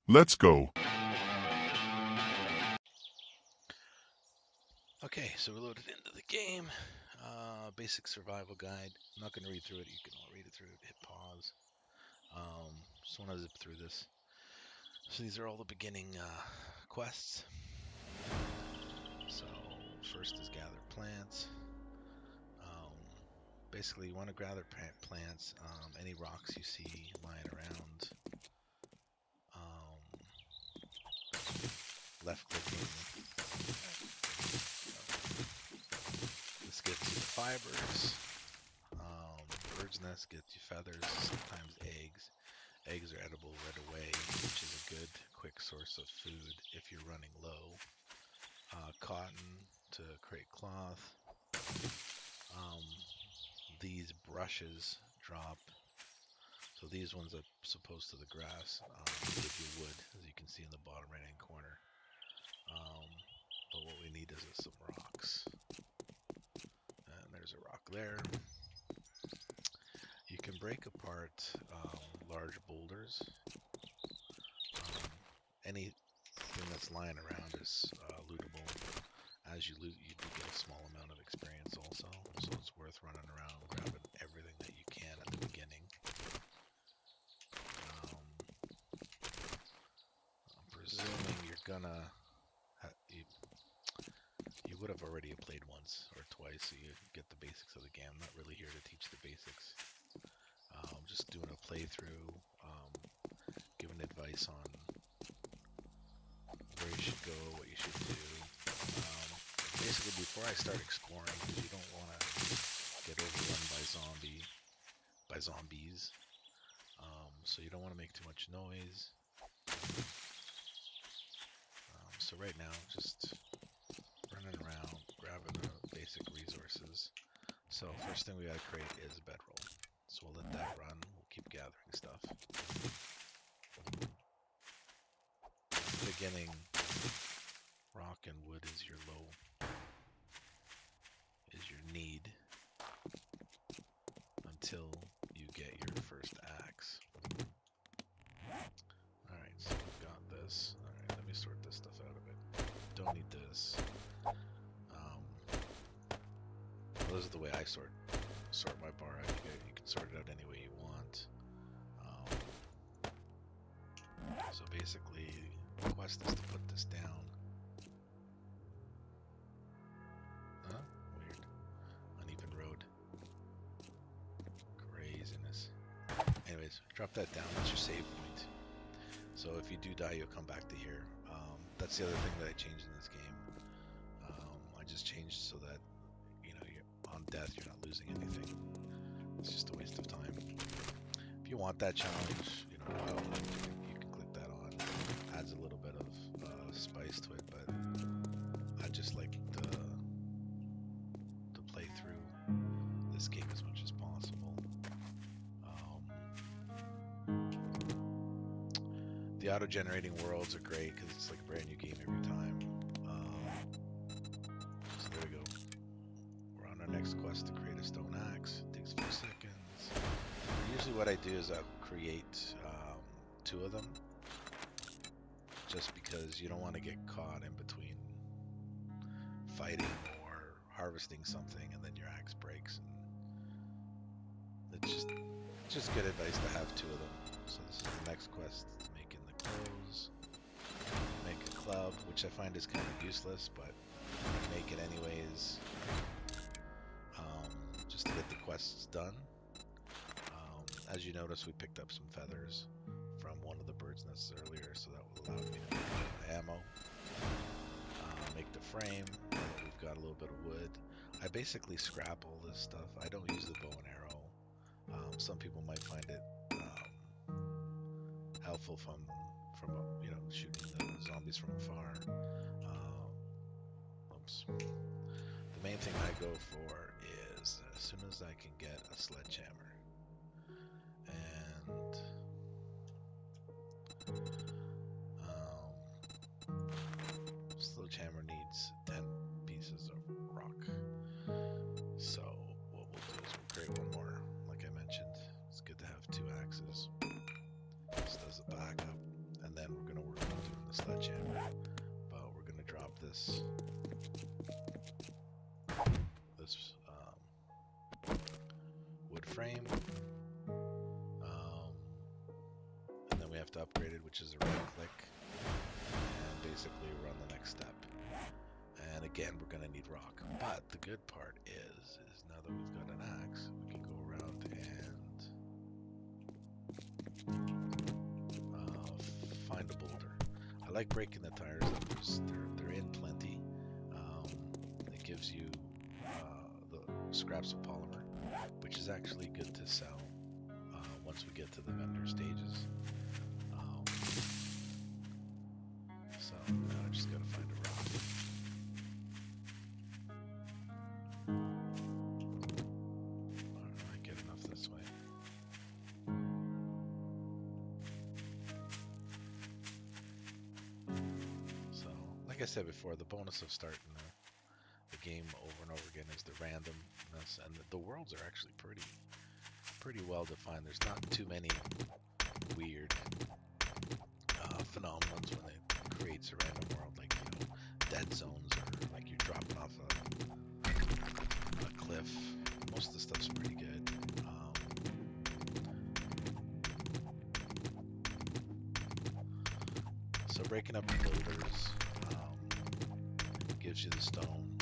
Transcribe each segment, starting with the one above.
Let's go. Okay, so we're loaded into the game. Basic survival guide. I'm not going to read through it. You can all read it through. Hit pause. Just want to zip through this. So these are all the beginning quests. So first is gather plants. Um, Basically, you want to gather plants. Any rocks you see lying around. Um, Left clicking. This gets you the fibers. Bird's nest gets you feathers, sometimes eggs. Eggs are edible right away, which is a good, quick source of food if you're running low. Cotton to create cloth. Um, these brushes drop. So these ones are supposed to the grass give you wood, as you can see in the bottom right hand corner. But what we need is some rocks. And there's a rock there. You can break apart large boulders. Anything that's lying around is lootable. As you loot, you do get a small amount of experience also, so it's worth running around grabbing everything that you can at the beginning. I'm presuming you're gonna you would have already played once or twice, so you get the basics of the game. I'm not really here to teach the basics. Just doing a playthrough, giving advice on where you should go, what you should do. Basically, before I start exploring, because you don't want to get overrun by zombies. So you don't want to make too much noise. So right now, just running around, grabbing the basic resources. So first thing we gotta create is a bedroll. So we'll let that run. We'll keep gathering stuff. Beginning, rock and wood is your need until you get your first axe. Alright, so we've got this. Alright, let me sort this stuff out a bit. Don't need this. This is the way I sort my bar out. You can sort it out any way you want. So basically, the quest is to put this down. Huh? Weird. Uneven road. Craziness. Anyways, drop that down. That's your save point. So if you do die, you'll come back to here. That's the other thing that I changed in this game. I just changed so that you're on death, you're not losing anything. It's just a waste of time. If you want that challenge, by all means, you can click that on. Adds a little bit of spice to it, but I just like to play through this game as much as possible. The auto-generating worlds are great because it's like a brand new game every time. So there we go. We're on our next quest to create a stone axe. It takes a few seconds. Usually what I do is I'll create 2 of them, just because you don't want to get caught in between fighting or harvesting something and then your axe breaks. And it's just good advice to have 2 of them. So this is the next quest, making the clothes. Make a club, which I find is kind of useless, but make it anyways, just to get the quests done. As you notice, we picked up some feathers from one of the bird's nests earlier, so that will allow me to make ammo. Make the frame. Now that we've got a little bit of wood, I basically scrap all this stuff. I don't use the bow and arrow. Some people might find it helpful from shooting the zombies from afar. The main thing I go for is as soon as I can get a sledgehammer. And sledgehammer needs 10 pieces of rock. So what we'll do is we'll create one more. Like I mentioned, it's good to have 2 axes. This does a backup. And then we're going to sledgehammer. But we're going to drop this wood frame. And then we have to upgrade it, which is a right click. And basically we're on the next step. And again, we're going to need rock. But the good part is now that we've got an axe, we can go around and find a boulder. I like breaking the tires up. They're in plenty. It gives you the scraps of polymer, which is actually good to sell once we get to the vendor stages. So now I just got to find a rock. I get enough this way. So, like I said before, the bonus of starting the game over and over again is the randomness, and the worlds are actually pretty well defined. There's not too many weird phenomena when it creates a random world, like dead zones, or like you're dropping off a cliff. Most of the stuff's pretty good. So breaking up the boulders gives you the stone.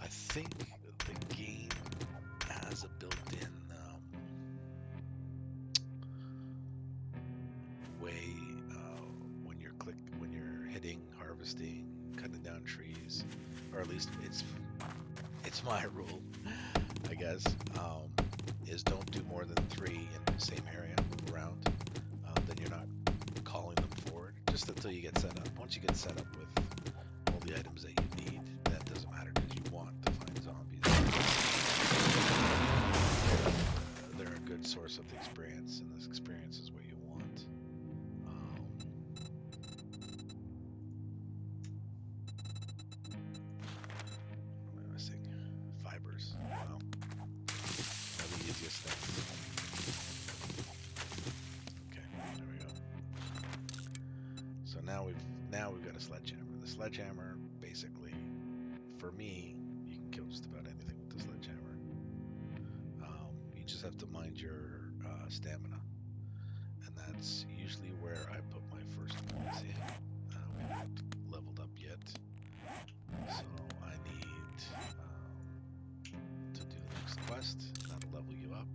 I think the game has a built-in way when you're hitting, harvesting, cutting down trees, or at least it's my rule, I guess, is don't do more than 3 in the same area, move around. Then you're not calling them forward just until you get set up. Once you get set up with all the items that you need, that doesn't matter because you want to find zombies. They're a good source of experience, and this experience is what you want. What am I missing? Fibers. Wow. One of the easiest things. Okay, there we go. So now we've got a sledgehammer. The sledgehammer, basically, for me, you can kill just about anything with the sledgehammer. You just have to mind your stamina, and that's usually where I put my first points in. We haven't leveled up yet, so I need to do the next quest. That'll level you up.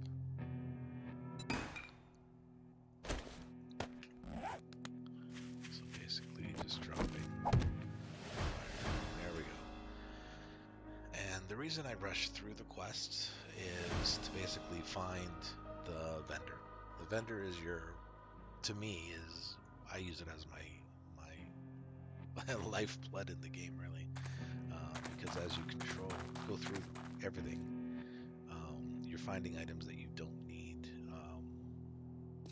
So basically just dropping fire. There we go. And the reason I rush through the quests is to basically find the vendor. The vendor is to me, I use it as my lifeblood in the game, really, because as you go through everything, you're finding items that you don't need,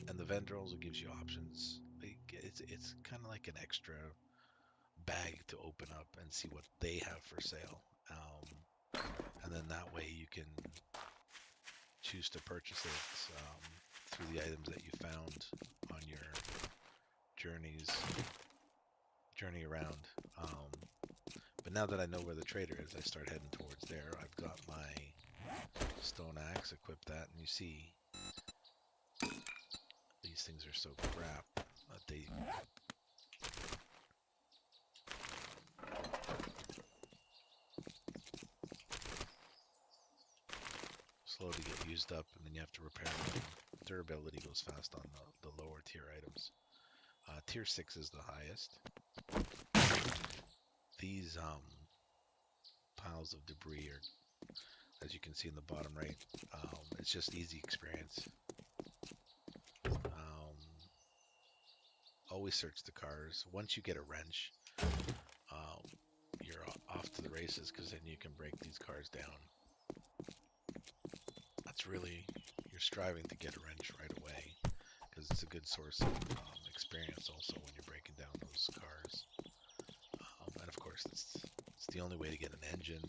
and the vendor also gives you options. It's kind of like an extra bag to open up and see what they have for sale, and then that way you can choose to purchase it through the items that you found on your journey around. But now that I know where the trader is, I start heading towards there. I've got my stone axe, equipped that, and you see these things are so crap that they slow to get used up, and then you have to repair them. Durability goes fast on the lower tier items. Tier 6 is the highest. These piles of debris are, as you can see in the bottom right, it's just easy experience. Always search the cars. Once you get a wrench, you're off to the races, because then you can break these cars down. That's really, you're striving to get a wrench right away, because it's a good source of experience also when you're breaking down those cars. And of course, it's the only way to get an engine.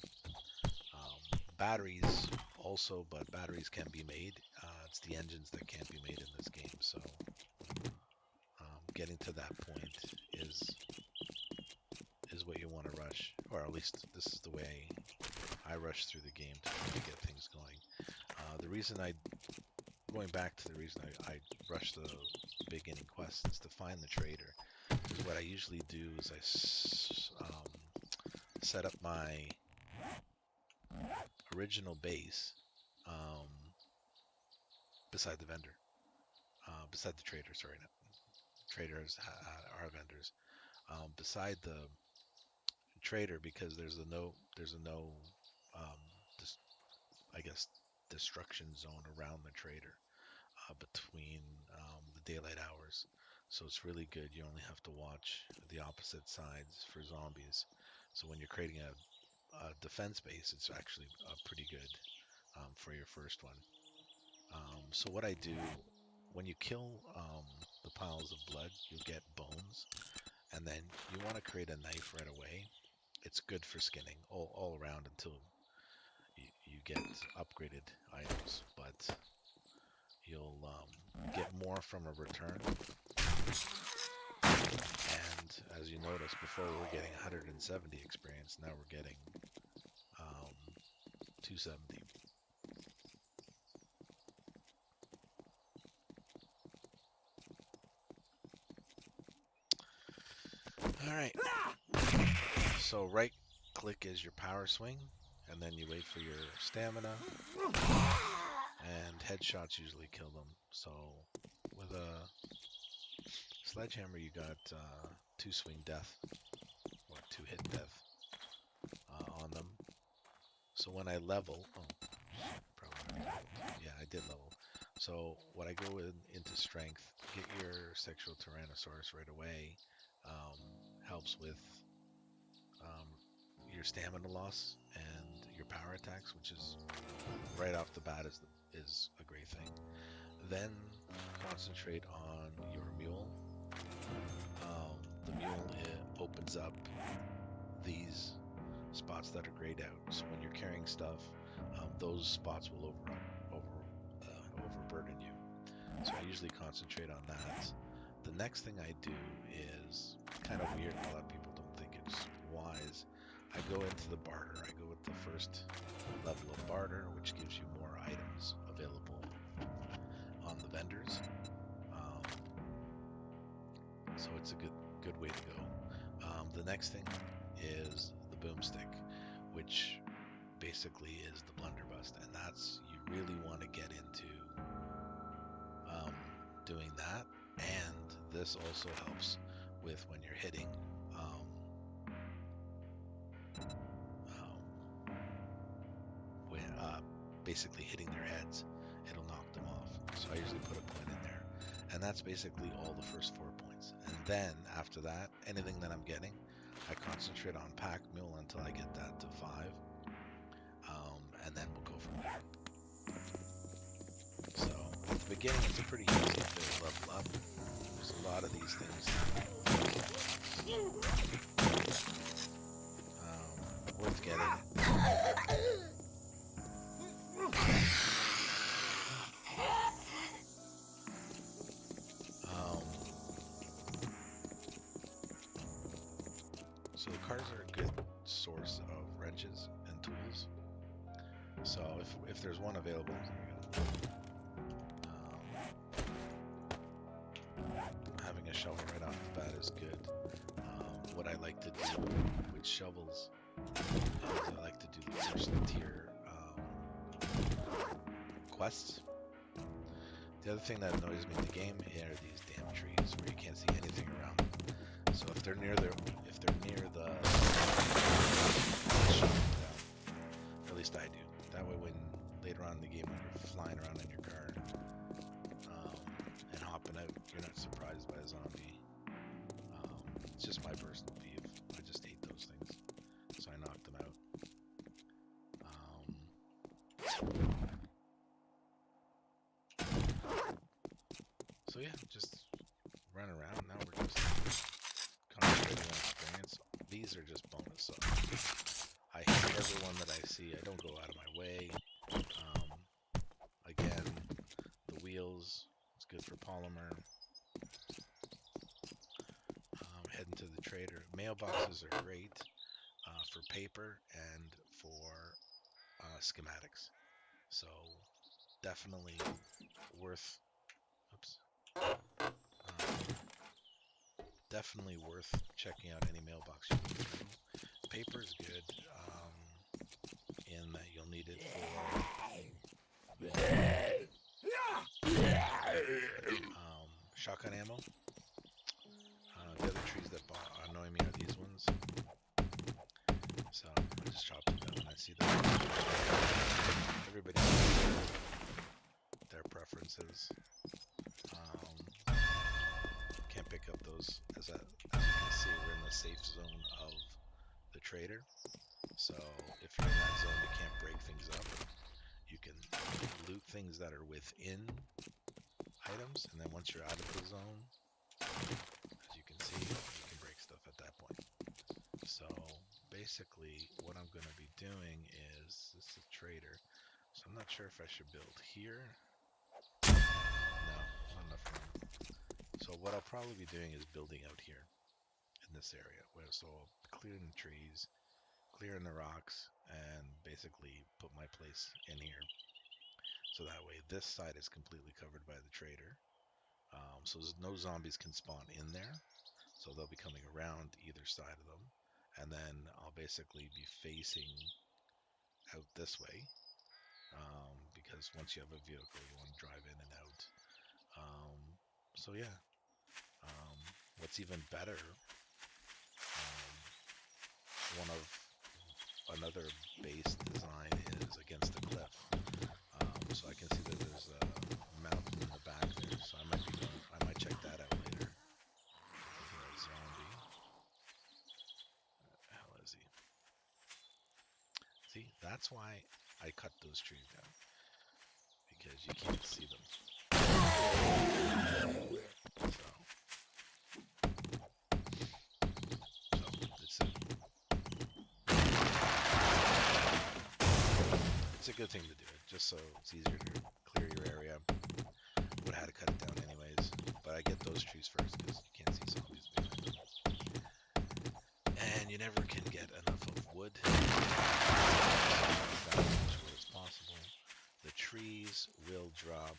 Batteries also, but batteries can be made. It's the engines that can't be made in this game, so getting to that point is at least this is the way I rush through the game to try to get things going. Going back to the reason I rush the beginning quests is to find the trader. Because what I usually do is I set up my original base um, beside the vendor, beside the trader. Sorry, not traders are vendors. Beside the trader, because there's a no um, dis, I guess destruction zone around the trader between the daylight hours. So it's really good. You only have to watch the opposite sides for zombies. So when you're creating a defense base, it's actually pretty good for your first one. So what I do, when you kill the piles of blood, you'll get bones, and then you want to create a knife right away. It's good for skinning all around until you get upgraded items, but you'll get more from a return. And as you noticed, before we were getting 170 experience, now we're getting 270. All right. So right click is your power swing, and then you wait for your stamina, and headshots usually kill them. So with a sledgehammer, you got 2 swing death, or 2 hit death on them. So when I level, probably, yeah, I did level. So when I go into strength, get your sexual tyrannosaurus right away. Helps with your stamina loss and your power attacks, which is right off the bat is a great thing. Then concentrate on your mule. The mule opens up these spots that are grayed out. So when you're carrying stuff, those spots will overburden you. So I usually concentrate on that. The next thing I do is kind of weird. A lot of people don't think it's wise. I go into the barter. I go with the first level of barter, which gives you more items available on the vendors. So it's a good way to go. The next thing is the boomstick, which basically is the blunderbuss, and that's, you really want to get into doing that. And this also helps with when you're hitting basically hitting their heads, it'll knock them off. So I usually put a point in there, and that's basically all the first 4 points. And then after that, anything that I'm getting, I concentrate on pack mule until I get that to 5, and then we'll go from there. So at the beginning, it's a pretty easy to level up. There's a lot of these things worth getting. So the cars are a good source of wrenches and tools. So if there's one available, there you go. Having a shovel right off the bat is good. What I like to do with shovels is I like to do the first tier quests. The other thing that annoys me in the game are these damn trees where you can't see anything around them. So if they're near the shut them down. At least I do. That way, when later on in the game, when you're flying around in your car and hopping out, you're not surprised by a zombie. It's just my personal peeve. I just hate those things, so I knocked them out. So yeah, just run around. Now we're just concentrating on experience. These are just bonus. So I hit everyone that I see. I don't go out of my way. Again, the wheels, it's good for polymer. Heading to the trader. Mailboxes are great for paper and for schematics. So definitely worth. Oops. Um, Definitely worth checking out any mailbox you go through. Paper is good in that you'll need it for shotgun ammo. The other trees that annoy me are these ones. So I just chopped them down. I see that everybody has their preferences. Can't pick up those. As you can see, we're in the safe zone of the trader. So if you're in that zone, you can't break things up. You can loot things that are within items, and then once you're out of the zone, as you can see, you can break stuff at that point. So basically what I'm going to be doing is, this is a trader, so I'm not sure if I should build here. No, not enough room. So what I'll probably be doing is building out here in this area, so I'll clearing the trees, clearing the rocks, and basically put my place in here. So that way this side is completely covered by the trader. So no zombies can spawn in there. So they'll be coming around either side of them. And then I'll basically be facing out this way. Because once you have a vehicle, you want to drive in and out. So yeah. What's even better, another base design is against the cliff. So I can see that there's a mountain in the back there, so I might check that out later. A zombie. Where the hell is he? See, that's why I cut those trees down, because you can't see them. It's a good thing to do it, just so it's easier to clear your area. Would have had to cut it down anyways, but I get those trees first because you can't see zombies behind them. And you never can get enough of wood. So as much wood as possible. The trees will drop.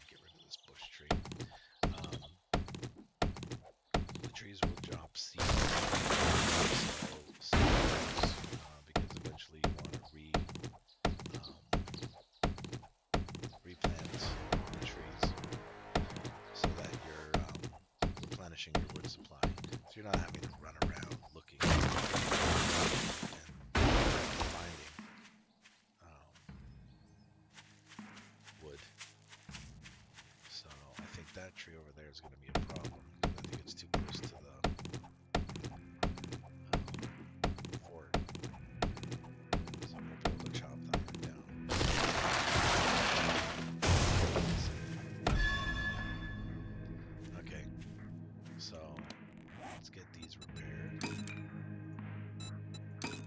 Get rid of this bush tree. The trees will drop seeds. So seeds, because eventually you want to replant the trees so that you're replenishing your wood supply. So you're not having to run around looking and finding wood. So I think that tree over there is going to be a problem. I think it's too close to the fort. So I'm going to be able to chop that down. Okay, so let's get these repaired. So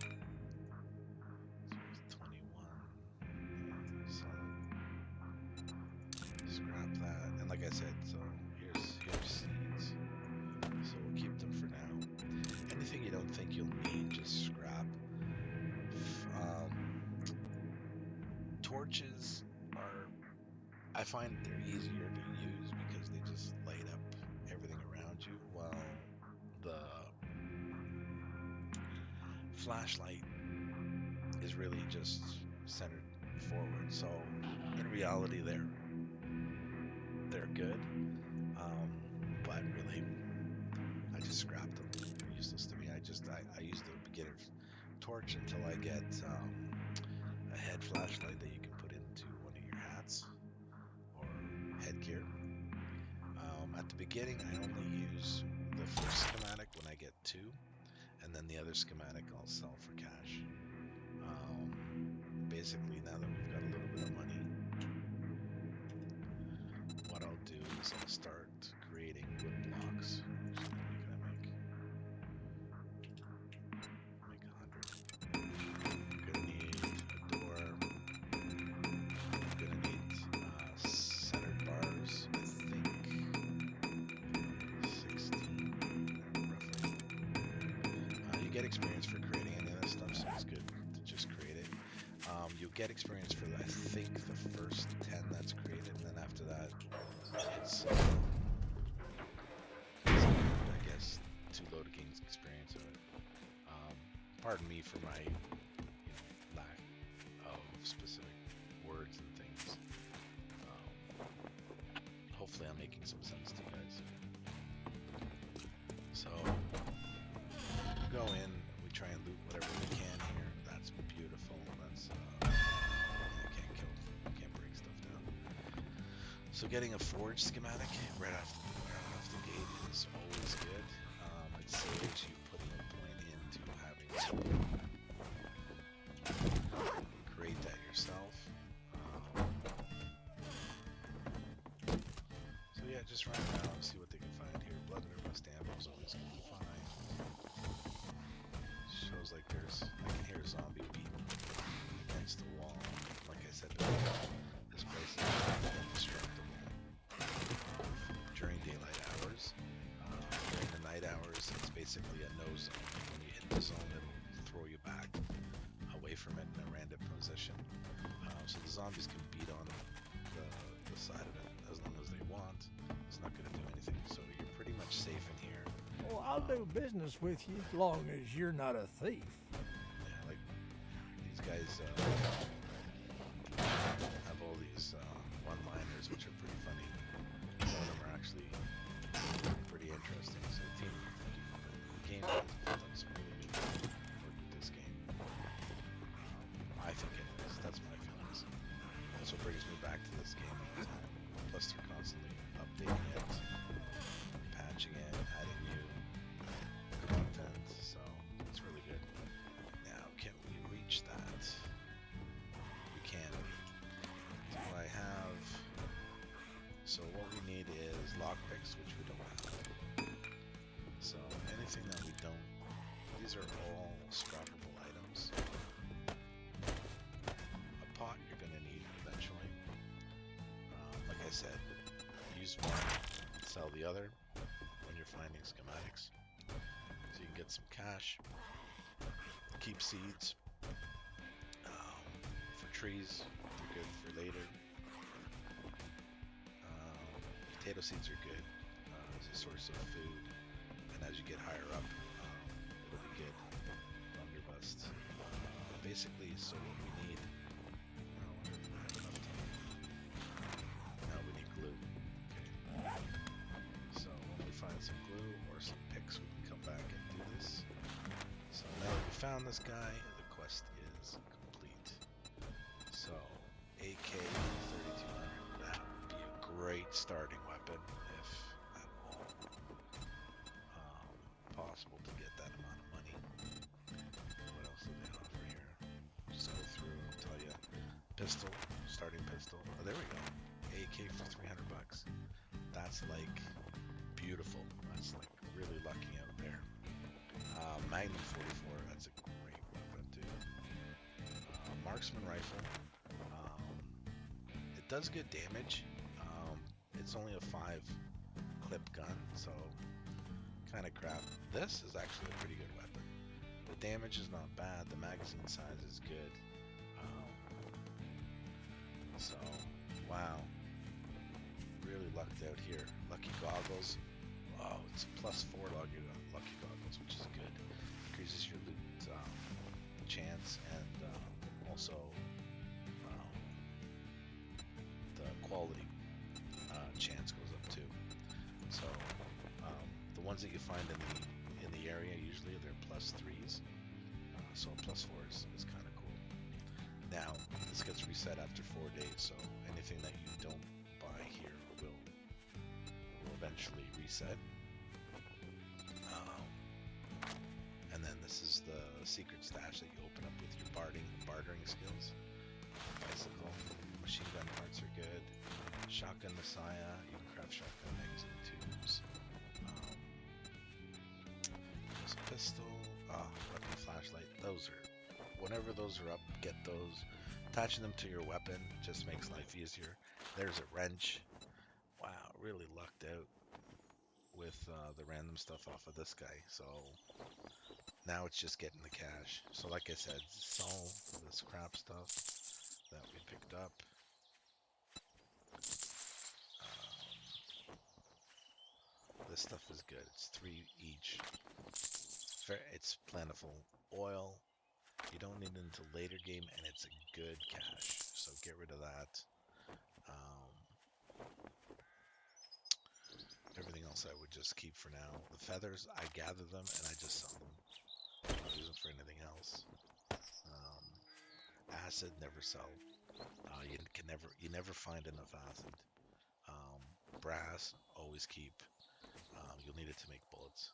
21. So scrap that. And like I said, so here's seeds. So we'll keep them for now. Anything you don't think you'll need, just scrap. Torches are, I find they're easier to use because they just light up everything around you, while the flashlight is really just centered forward. So in reality, they're good, but really, I just scrapped them. They're useless to me. I use the beginner's torch until I get a head flashlight that you can put into one of your hats or headgear. At the beginning, I only use the first schematic when I get 2, and then the other schematic I'll sell for cash. Basically, now that we've got a little bit of money, what I'll do is I'll start creating wood blocks. So how many can I make? Make 100. I'm gonna need a door. I'm gonna need centered bars. I think 16 roughly. You get experience for creating any of this stuff, so get experience for, I think, the first 10 that's created, and then after that, it's, I guess, too low to gain experience of it. Pardon me for my lack of specific words and things. Hopefully I'm making some sense to you guys. So, go in, we try and loot whatever we can here. That's beautiful. That's, can't break stuff down. So getting a forge schematic right off the gate is always good. It saves you putting a point into having to create that yourself. So yeah, just run around and see what they can find here. Blood and Rust ammo is always good to find. Shows like I can hear a zombie beating against the wall. Like I said before, this place is indestructible during daylight hours. During the night hours, it's basically a no zone. When you hit the zone, it'll throw you back away from it in a random position. So the zombies can beat on the side of it as long as they want. It's not going to do anything. So you're pretty much safe in here. Oh, I'll do business with you as long as you're not a thief. Yeah, like these guys have all these one-liners, which are pretty funny. Some of them are actually pretty interesting. So the game has done some really neat work with this game. I think anyways, that's my feelings. That's what brings me back to this game all the time. Plus they're constantly updating it, patching it, adding new content, so it's really good. Now, can we reach that? We can. Do I have... So what we need is lockpicks, which we don't have. So anything that we don't... These are all scrappable items. A pot you're going to need eventually. Like I said, use one, sell the other when you're finding schematics. So you can get some cash, keep seeds for trees, they're good for later. Potato seeds are good as a source of food, and as you get higher up, it'll be good. Blunderbusts. Basically, so what we need, I wonder if we have enough time. Now we need glue. Okay. So when we find some glue or some picks, we can come back and do this. So now that we found this guy, the quest is complete. So AK-3200, that would be a great starting weapon if at all possible to get that amount of money. What else do they offer here? Just go through and tell you. Pistol, starting pistol. Oh, there we go. AK for 300 bucks. That's like beautiful. That's like really lucky out there. Magnum 44, that's a great weapon too. Marksman rifle. It does good damage. It's only a 5-clip gun, so kind of crap. This is actually a pretty good weapon. The damage is not bad. The magazine size is good. So, wow. Really lucked out here. Lucky goggles. Oh, it's +4 lucky goggles, which is good. Increases your loot chance, and also the quality chance goes up too. So the ones that you find in the area, usually they're +3s. So +4 is kind of cool. Now this gets reset after 4 days, so anything that you don't buy here will eventually reset. And then this is the secret stash that you open up with your bartering skills. Bicycle, machine gun parts are good. Shotgun Messiah, you can craft shotgun magazine tubes. There's a pistol, weapon flashlight. Whenever those are up, get those. Attaching them to your weapon just makes life easier. There's a wrench. Wow, really lucked out with the random stuff off of this guy. So now it's just getting the cash. So like I said, sell this crap stuff. that we picked up. This stuff is good. It's 3 each. It's plentiful. Oil, you don't need it until later game, and it's a good cache. So get rid of that. Everything else I would just keep for now. The feathers, I gather them and I just sell them. I don't use them for anything else. Acid, never sell. You never find enough acid. Brass, always keep. You'll need it to make bullets.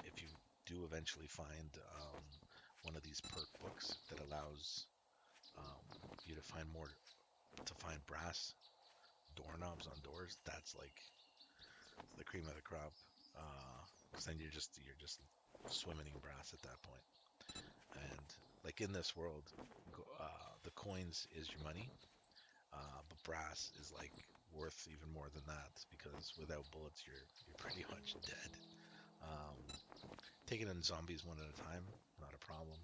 If you do eventually find one of these perk books that allows you to find brass doorknobs on doors, that's like the cream of the crop. Because then you're just swimming in brass at that point. And like in this world, the coins is your money, but brass is like worth even more than that, because without bullets you're pretty much dead. Taking in zombies one at a time, not a problem.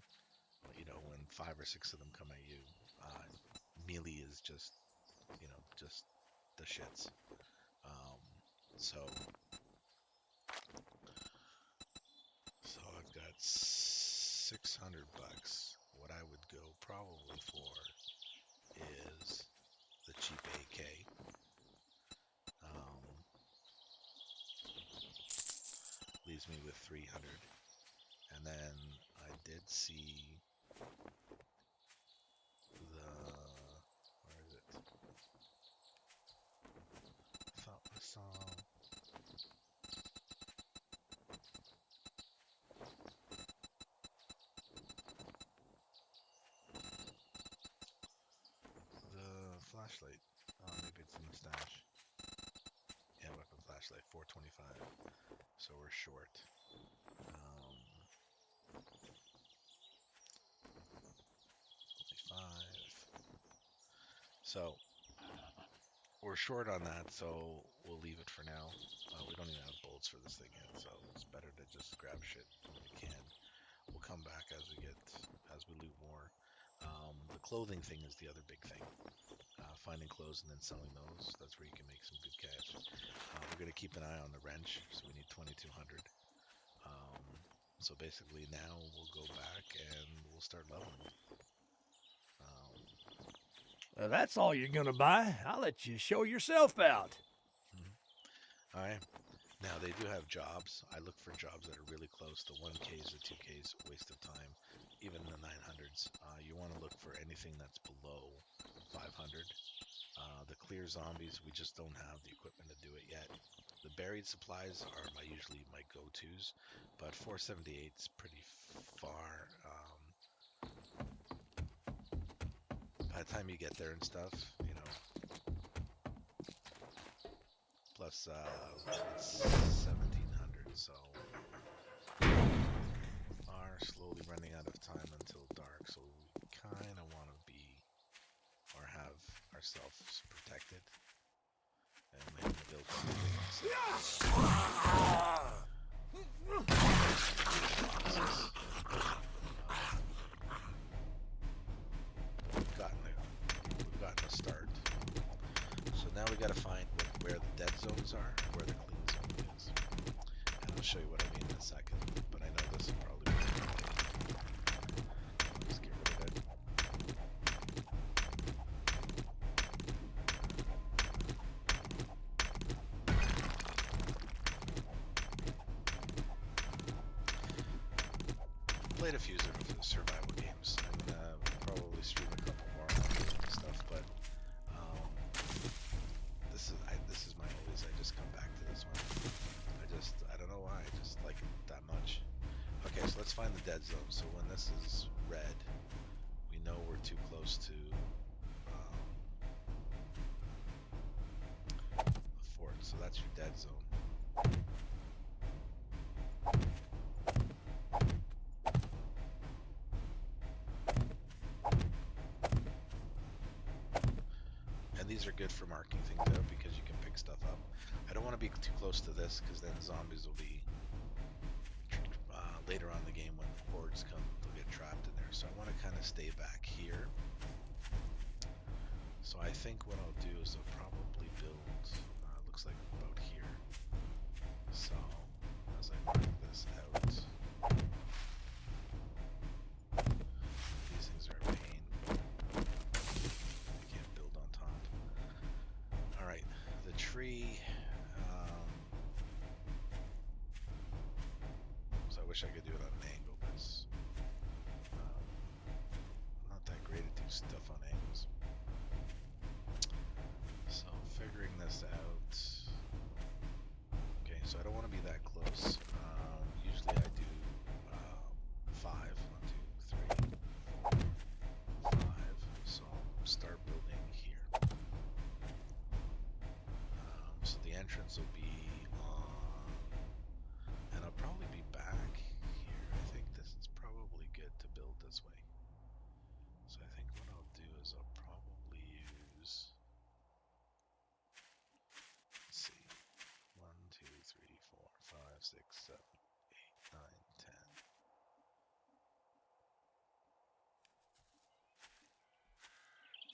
But you know, when 5 or 6 of them come at you, melee is just the shits. So I've got $600. What I would go probably for is the cheap AK. Leaves me with 300. And then I did see where is it? I thought I saw the flashlight. Maybe it's in the stash. Yeah, weapon flashlight, 425. So we're short. 5. So we're short on that, so we'll leave it for now. We don't even have bullets for this thing yet, so it's better to just grab shit when we can. We'll come back as we loot more. The clothing thing is the other big thing. Finding clothes and then selling those, that's where you can make some good cash. We're going to keep an eye on the wrench, so we need 2200. So basically now we'll go back and we'll start leveling. Well, that's all you're gonna buy. I'll let you show yourself out. All right. Now they do have jobs. I look for jobs that are really close. The 1Ks or 2Ks, waste of time. Even the 900s. You want to look for anything that's below 500. The clear zombies, we just don't have the equipment to do it yet. The buried supplies are usually my go-tos, but 478 is pretty far. By the time you get there and stuff, you know. Plus, it's 1700, so are slowly running out of time until dark. So we kind of want to be or have ourselves protected. And we have to build we've gotten a start. So now we got to find where the dead zones are, where the clean zone is. And I'll show you what I mean in a second. But I know this will probably be Let's get rid of it. Played a few survival games. I'm gonna probably stream a couple more and stuff, but this is my oldies. I just come back to this one. I don't know why. I just like it that much. Okay, so let's find the dead zone. So when this is red, we know we're too close to the fort. So that's your dead zone. And these are good for marking things out because you can pick stuff up. I don't want to be too close to this because then zombies will be later on in the game when the hordes come, they'll get trapped in there. So I want to kind of stay back here So I think what I'll do is I'll probably build, looks like about here. So as I mark this out, these things are a pain. I can't build on top. All right, the tree. So I wish I could do it on an angle, because I'm not that great at doing stuff on angles. So figuring this out. Okay, so I don't want to be that close. Usually I do 5. 1, 2, 3, 4, 5. So I'll start building here. So the entrance will be on, and I'll probably be back here. I think this is probably good to build this way. So I think what I'll do is I'll probably use, let's see, 1, 2, 3, 4, 5, 6, 7, 8, 9, 10.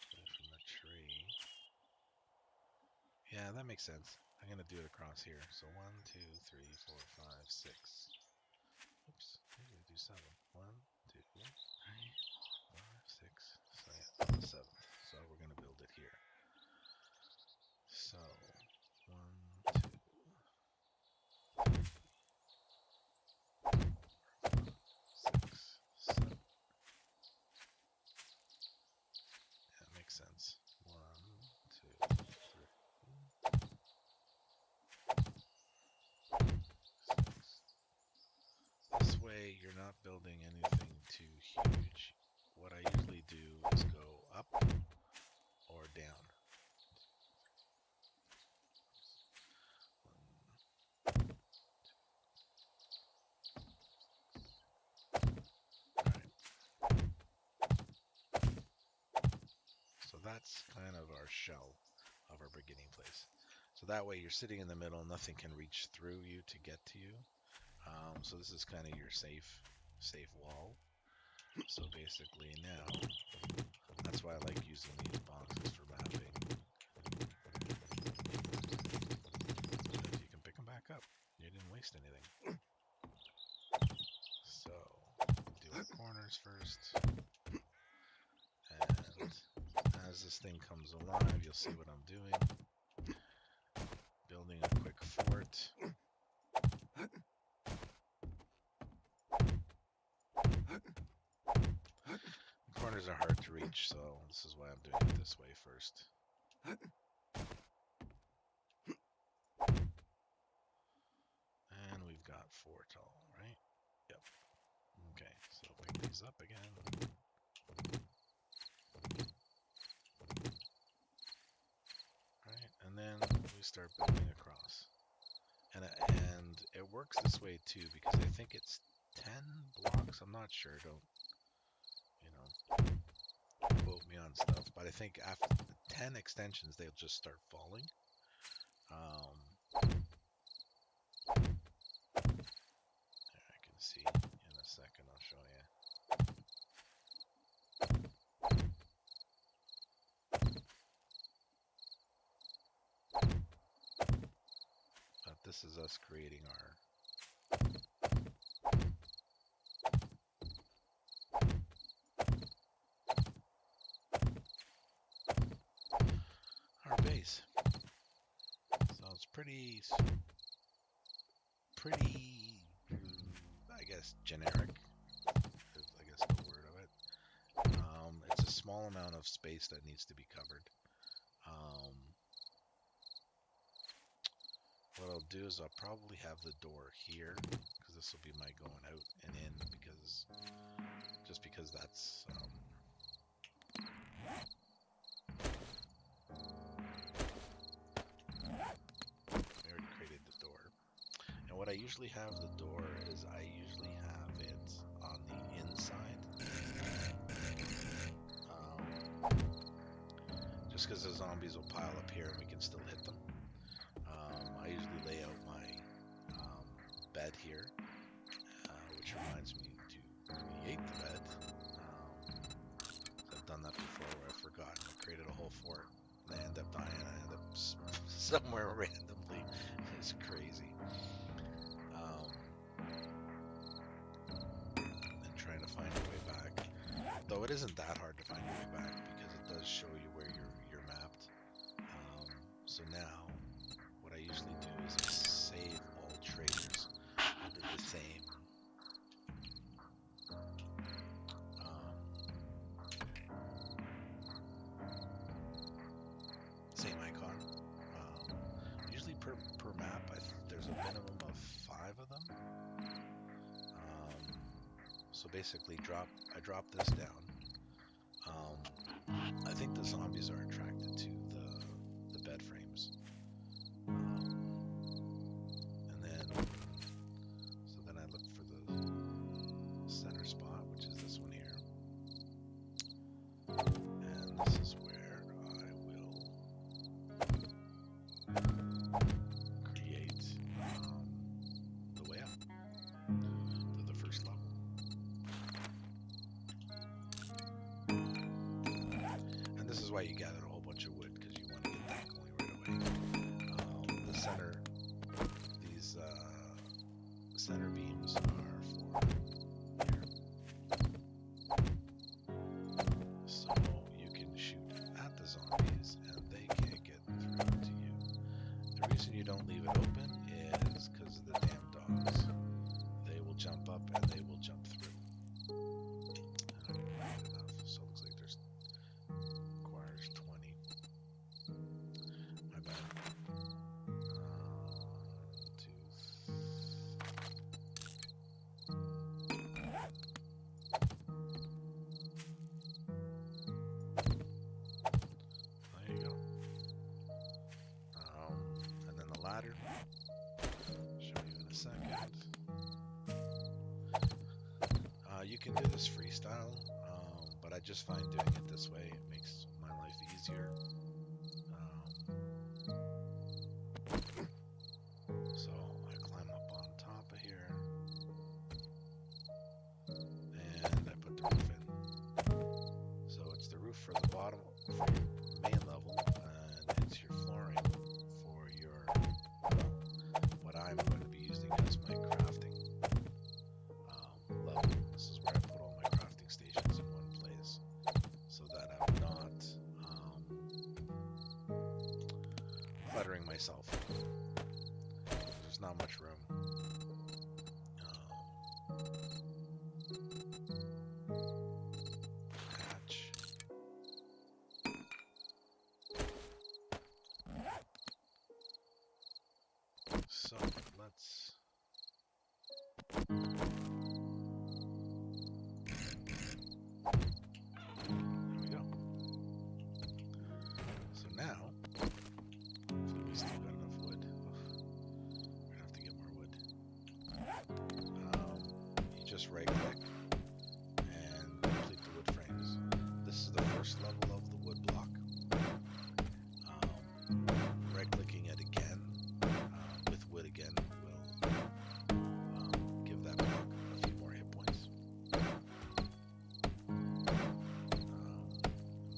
From the tree. Yeah, that makes sense. I'm gonna do it across here. So 1, 2, 3, 4, 5, 6. Oops, maybe we do 7. 1, 2, 3, 4, 5, 6. So yeah, the 7th. So we're gonna build it here. So 1, 2, 6, 7. Yeah, it makes sense. 1, 2, 3. 6. This way, you're not building anything too huge. What I usually do is go up or down. So that's kind of our shell of our beginning place. So that way you're sitting in the middle, nothing can reach through you to get to you. So this is kind of your safe wall. So basically now, that's why I like using these boxes for mapping. If you can pick them back up, you didn't waste anything. So do our corners first. And as this thing comes alive, you'll see what I'm doing. Building a quick fort. The corners are hard to reach, so this is why I'm doing it this way first. And we've got 4 tall, right? Yep. Okay, so pick these up again. Right, and then we start building across. And it works this way too, because I think it's 10 blocks. I'm not sure. Don't, quote me on stuff. But I think after 10 extensions, they'll just start falling. I can see in a second. I'll show you. But this is us creating our base. So it's pretty, I guess, generic is, I guess, the word of it. It's a small amount of space that needs to be covered. What I'll do is I'll probably have the door here, because this will be my going out and in, just because that's I already created the door. And what I usually have the door is I usually have it on the inside. Just because the zombies will pile up here and we can still hit them. I usually lay out my bed here, which reminds me to create the bed. I've done that before where I've forgotten. I created a whole fort. somewhere randomly. It's crazy. And trying to find your way back. Though it isn't that hard to find your way back because it does show you where you're mapped. So now, what I usually do is I save all traders under the same same icon. Usually per map, there's a minimum of 5 of them. So basically, I drop this down. I think the zombies are attracted to the bed frames. And then, so then I look for the center spot, which is this one here. And this is where I will create the way up to the first level. And this is why you gather a whole bunch of wood, because you want to get that going right away. The center, these center beams are for here. So you can shoot at the zombies and they can't get through to you. The reason you don't leave it open is because of the damn dogs. They will jump up and they will jump through. Not enough, so it looks like there's requires 20. My bad. 2. There you go. And then the ladder. Show you in a second. You can do this freestyle, but I just find doing it this way, it makes my life easier. So I climb up on top of here, and I put the roof in. So it's the roof for the bottom, for your main level, and it's your flooring for your, well, what I'm going to be using as my crafting level. This is where I put all my crafting stations in one place, so that I'm not cluttering myself. There's not much room. Hatch. So let's. There we go. So now, hopefully we still got enough wood. We're gonna have to get more wood. You just right click and complete the wood frames. This is the first level of the wood block. Right clicking it again with wood again will give that block a few more hit points.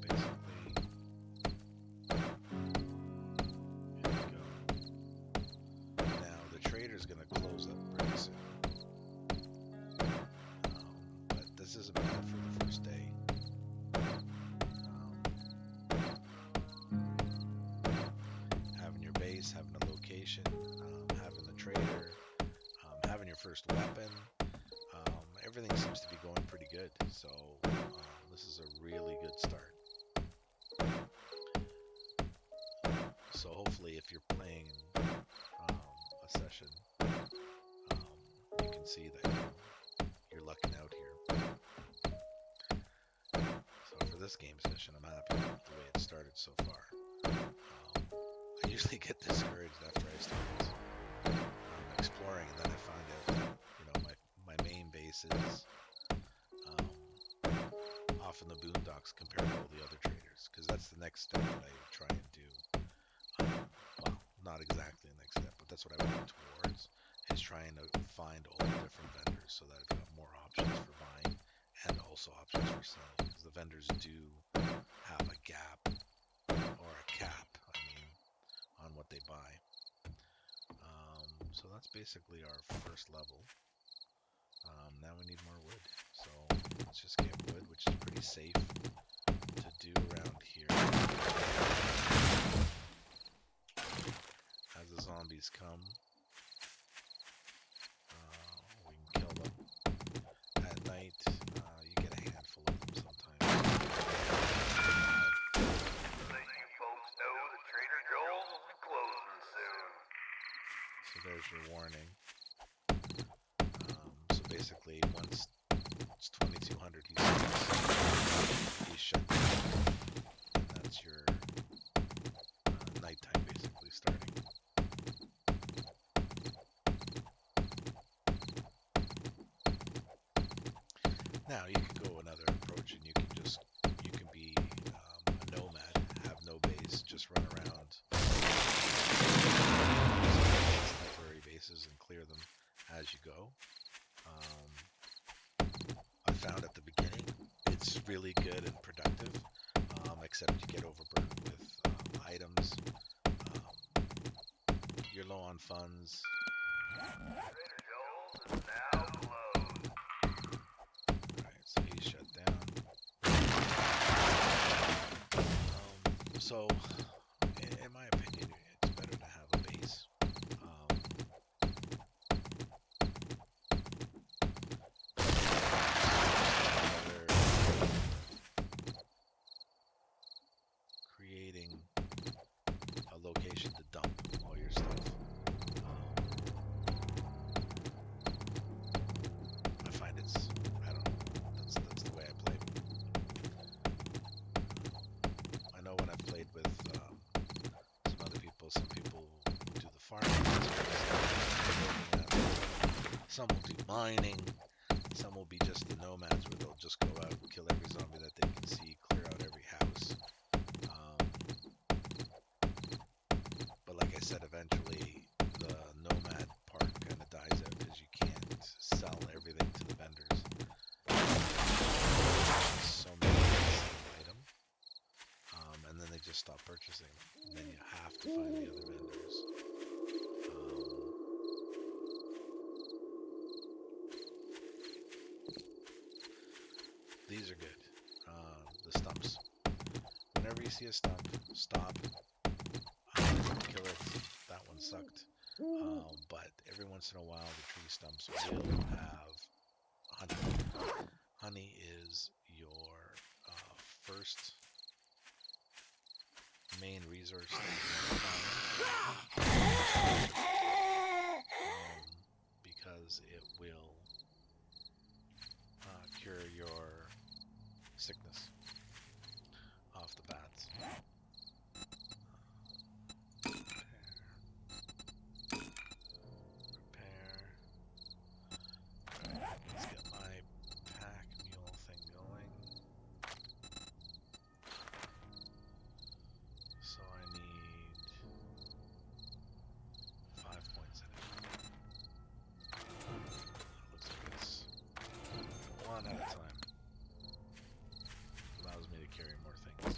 Basically, here we go. Now the trader's going to close up pretty soon. But this isn't bad for the first day. Having your base, having a location, having the trader, having your first weapon, everything seems to be going pretty good. So this is a really good start. So hopefully if you're playing a session, you can see that you're lucking out here. So for this game session, I'm happy with the way it started so far. I usually get discouraged after I start exploring, and then I find out that my main base is off in the boondocks compared to all the other traders, because that's the next step that I try and do. Well, not exactly the next step, but that's what I work towards, is trying to find all the different vendors so that I've got more options for buying and also options for selling, because the vendors do have a gap or a cap, on what they buy. So that's basically our first level. Now we need more wood. So let's just get wood, which is pretty safe to do around here. As the zombies come, we can kill them. At night, you get a handful of them sometimes. Let you folks know that Trader Joel's will be closing soon. So there's your warning. So basically, once it's 2200, he's shut down. And that's your nighttime basically starting. Now you can go another approach, and you can be a nomad, have no base, just run around temporary bases and clear them as you go. I found at the beginning it's really good and productive, except you get overburdened with items. You're low on funds. Trader Joel's is now closed. Alright, so he's shut down. So, in my opinion, it's better to have a base. Creating a location to dump all your stuff. I find I don't know, that's the way I play. I know when I've played with some other people, some people do the farming, some will do mining, some will be just the nomads where they'll just go out and kill every zombie that they can see, clear out every house. But like I said, eventually the nomad part kind of dies out because you can't sell everything to the vendors. So many item, and then they just stop purchasing. And then you have to find the other vendors. These are good. The stumps. Whenever you see a stump, stop. Kill it. That one sucked. But every once in a while, the tree stumps will have honey. Honey is your first main resource that you're going to find. Because it will cure your sickness off the bat. Repair. Alright, let's get my pack mule thing going. So I need 5 points in it. Looks like it's one at a time. Allows me to carry more things.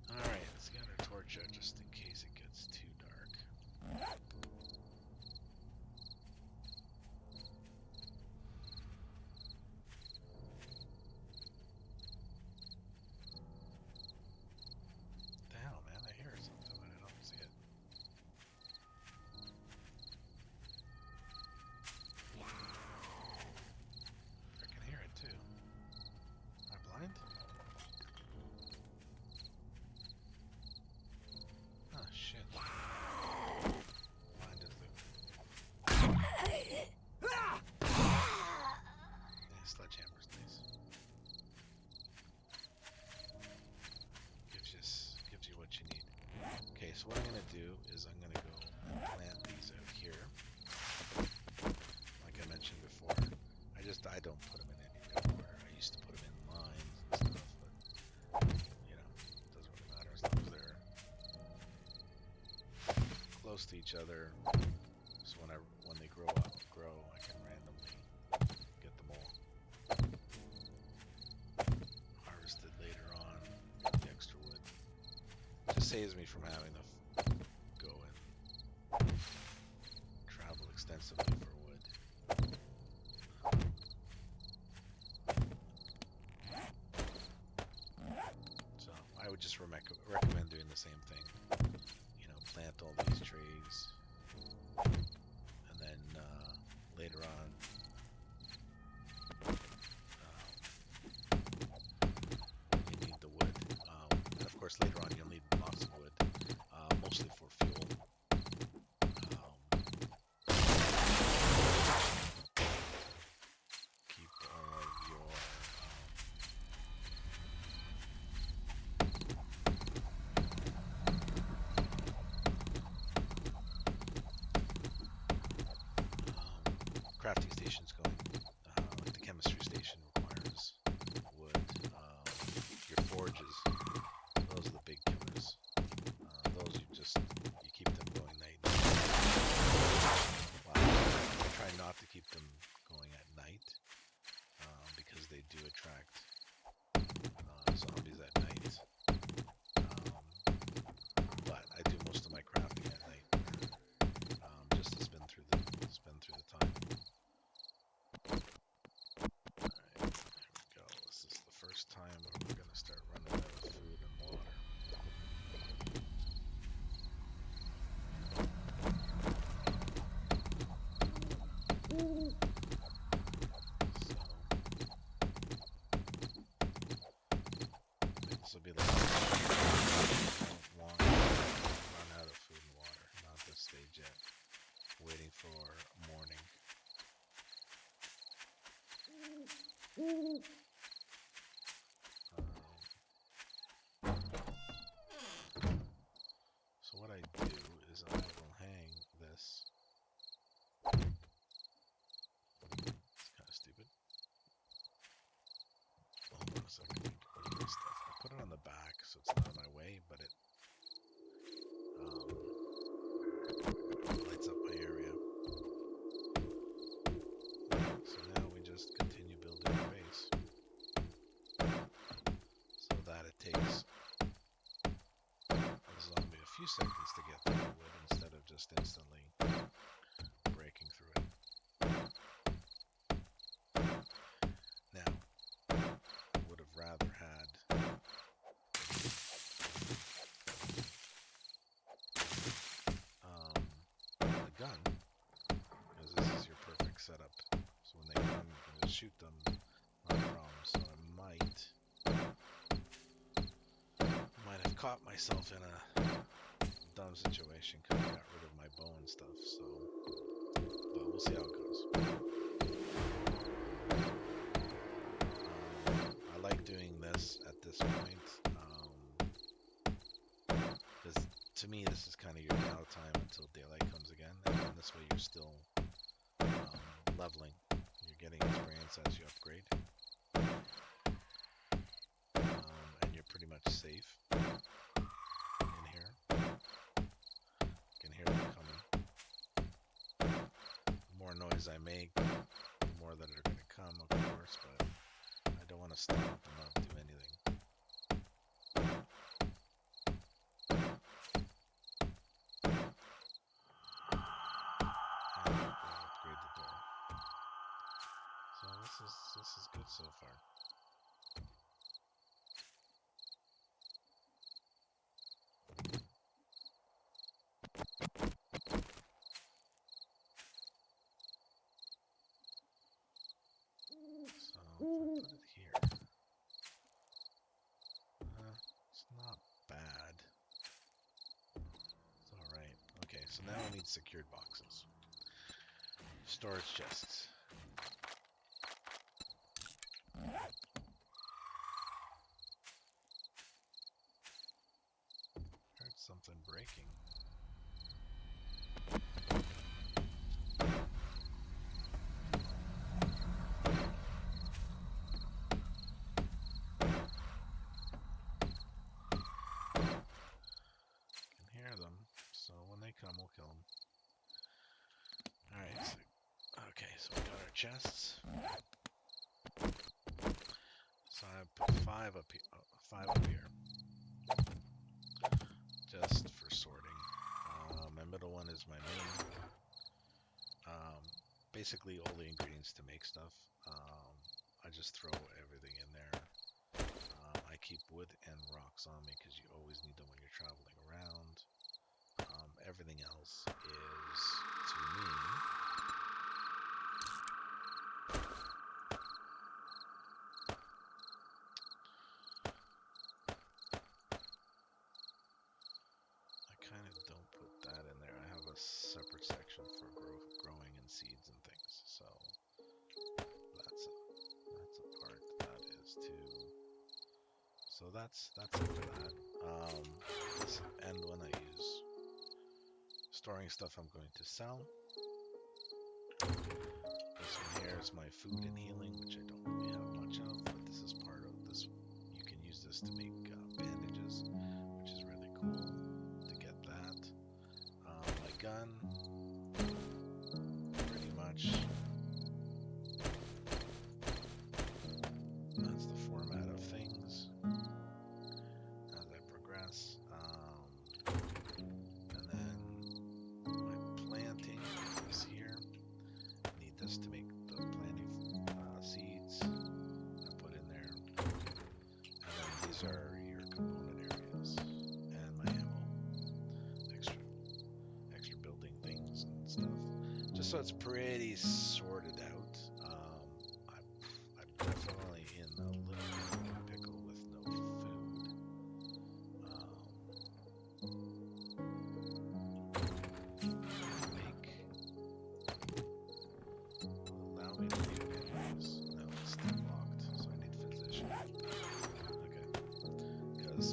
Alright, let's get our torch out just in case it gets too dark. The hell, man? I hear something, but I don't see it. I can hear it too. Am I blind? Oh shit. Blind as the... Yeah, sledgehammers, please. Gives you what you need. Okay, so what I'm gonna do is I'm gonna go plant these out here. Like I mentioned before, I don't put them in any real order. I used to put them in lines and stuff, but you know, it doesn't really matter as long as they're close to each other. grow, I can randomly get them all harvested later on. Get the extra wood. Just saves me from having to go and travel extensively for wood. So I would just recommend doing the same thing. You know, plant all these trees, and then later on, you need the wood. And of course, later on, you'll need lots of wood, mostly for fuel. Keep all of your crafting stations going. Like the chemistry station requires wood. Your forges, those are the big killers. Those you keep them going night and day. Well, I try not to keep them going at night because they do attract zombies at night. But I do most of my crafting at night, just to spend through the time. Alright, there we go. This is the first time where we're going to start running out of food and water. So, this will be the last time. I don't want to run out of food and water. Not this stage yet. Waiting for morning. So what I do is I will hang this. It's kind of stupid. Hold on a second. Put this stuff. I put it on the back so it's not in my way, but it lights up my area. So now we just continue building our base, so that it takes a zombie a few seconds to get through the wood instead of just instantly breaking through it. Now, I would have rather had a gun, because this is your perfect setup. So when they come, you can just shoot them, not a problem. So I might have caught myself in a dumb situation because I got rid of my bow and stuff. So, but we'll see how it goes. I like doing this at this point, because to me this is kind of your downtime until daylight comes again, and then this way you're still leveling. You're getting experience as you upgrade, and you're pretty much safe in here. You can hear them coming. The more noise I make, the more that are going to come, of course, but I don't want to stop and not do anything. And we'll upgrade the door. So this is good so far. So if I put it here, it's not bad. It's alright. Okay, so now we need secured boxes. Storage chests. Heard something breaking. Can hear them, so when they come, we'll kill them. Alright, so chests. So I put 5 up here, 5 up here, just for sorting. My middle one is my main. Basically all the ingredients to make stuff. I just throw everything in there. I keep wood and rocks on me because you always need them when you're traveling around. Everything else is to me. I kind of don't put that in there. I have a separate section for growing and seeds and things. So that's a part that is too. So that's it for that. This end one I use storing stuff I'm going to sell. This one here is my food and healing, which I don't really have much of, but this is part of this. You can use this to make bandages, which is really cool to get that. My gun, pretty much. That's the format of things as I progress. And then my planting is here. I need this to make the planting seeds I put in there. And then these are your component areas and my ammo. Extra building things and stuff. Just so it's pretty sorted out. I'm definitely in a little bit of a pickle with no food. Allow me to view menus. No, it's still locked, so I need physician. Okay, because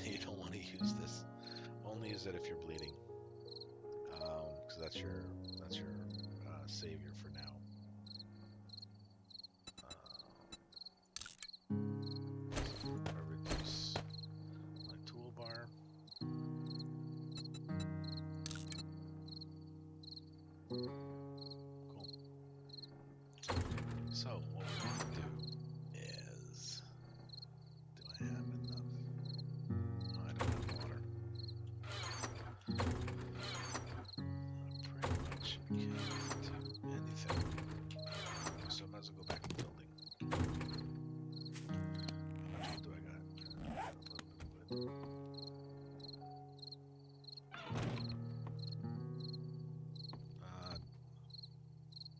you don't want to use this. Only use it if you're bleeding, because that's your savior for now. I reduce my toolbar. Cool. So what we want to do is, do I have enough? Oh, I don't have water. I pretty much can't do anything. So I might as well go back to building. How much wood do I got? I got a little bit of wood.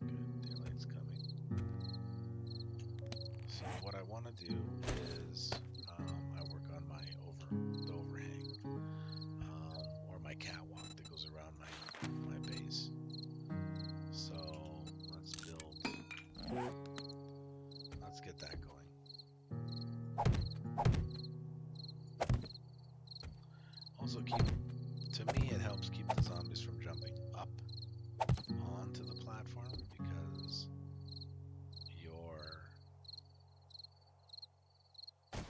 Good, daylight's coming. So what I want to do is I work on my the overhang, or my catwalk that goes around my base. So let's build. Let's get that going. Also to me it helps keep the zombies from jumping up onto the platform because you're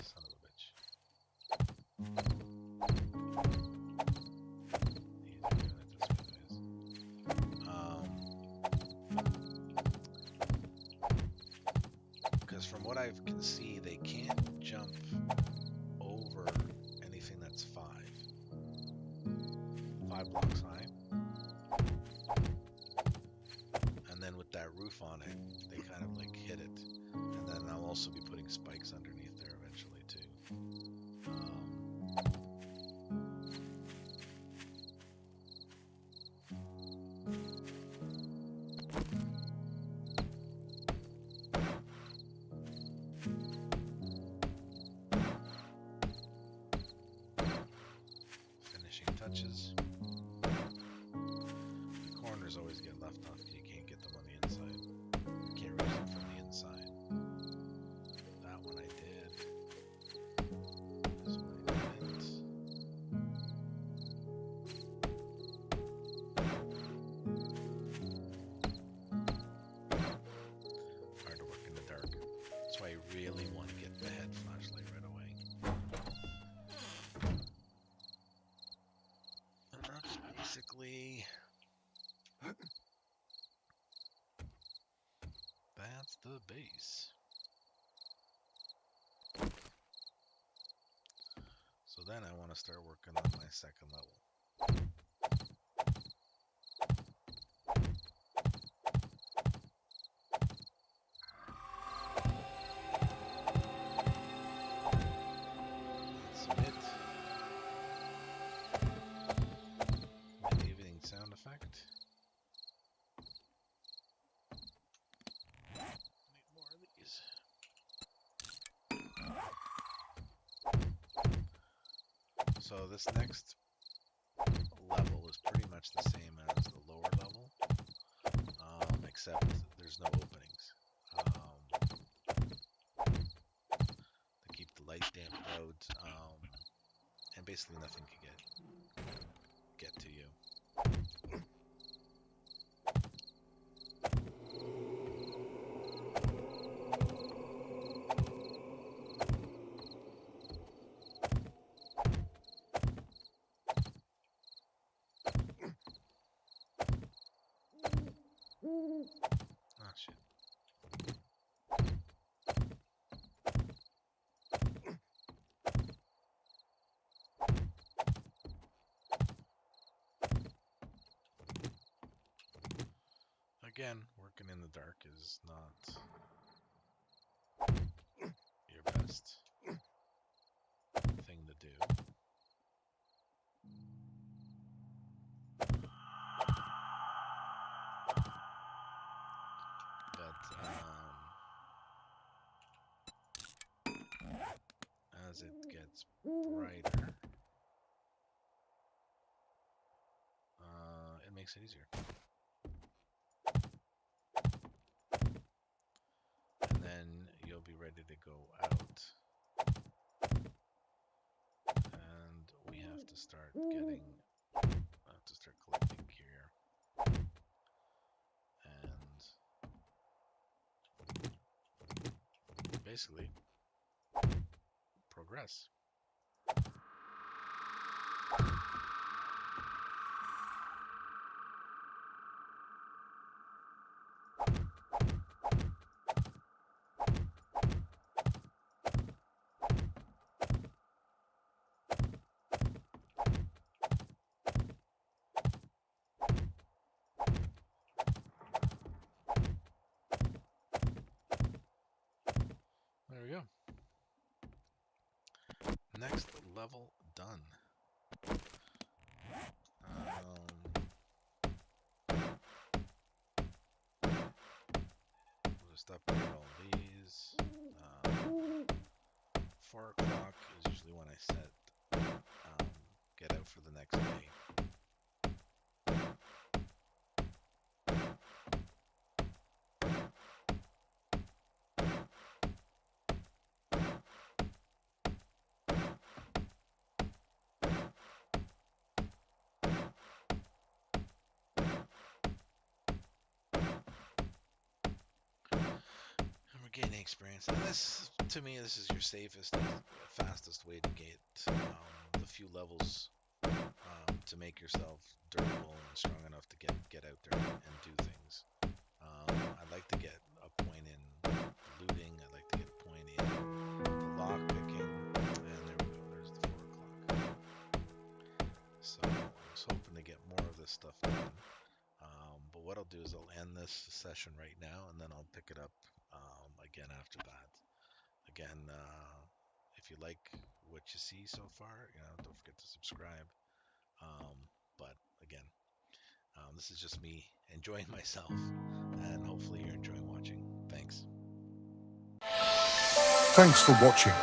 son of a bitch. He's doing it this way, because from what I can see, they can't jump over anything that's 5 blocks high. And then with that roof on it, they kind of like hit it. And then I'll also be putting spikes underneath there eventually too. Finishing touches. The corners always get left off because you can't get them on the inside. You can't reach them from the inside. That one I did. the base. So then I want to start working on my second level. Submit. Evening sound effect. Need more of these. So this next level is pretty much the same as the lower level, except there's no openings. To keep the light dampened out, and basically nothing can get to you. Ah, shit. Again, working in the dark is not your best thing to do. As it gets brighter, it makes it easier. And then you'll be ready to go out. And we have to start collecting gear. And basically progress. There we go. Next level done. We'll just upgrade all these. 4 o'clock is usually when I set get out for the next day. Gaining experience, and this, to me, this is your safest and fastest way to get the few levels to make yourself durable and strong enough to get out there and do things. I'd like to get a point in looting. I'd like to get a point in the lock picking, and there we go. There's the 4 o'clock. So I was hoping to get more of this stuff done. But what I'll do is I'll end this session right now, and then I'll pick it up again after that. Again, if you like what you see so far, don't forget to subscribe. But again, this is just me enjoying myself, and hopefully you're enjoying watching. Thanks. Thanks for watching.